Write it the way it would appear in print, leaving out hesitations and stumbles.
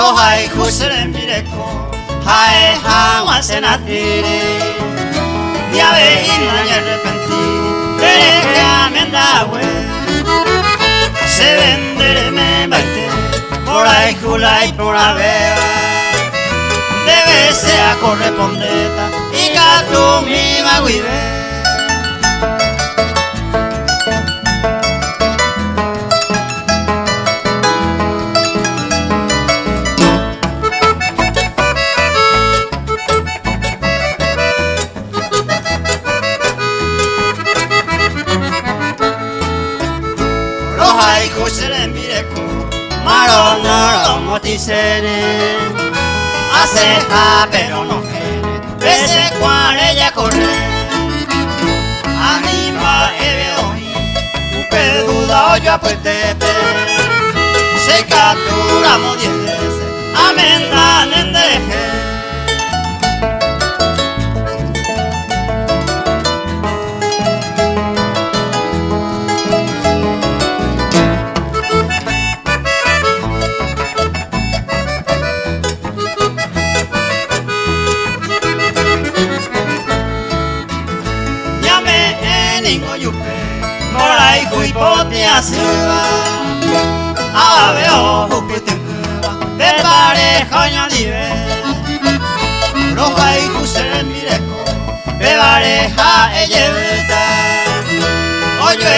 Rohai kusere mireko Hae hawa senatiri Niave ina y arrepentiri Dereje amendawe Se vendere me baite Por ahí julai por avea Debe sea correspondeta Y gato mi maguibe Rohai kusere mireko Maro noro motisere Aceja pero no gene Pese cual ella corre Anima ebe ohi Upe duda oyo apuetepe Se captura modiese Amenda nendeje Ningo yupe, morai kui poti asiva Ave ojo que te mueva, de pareja añadive Roja y kusere mireko, de pareja ella veta Oye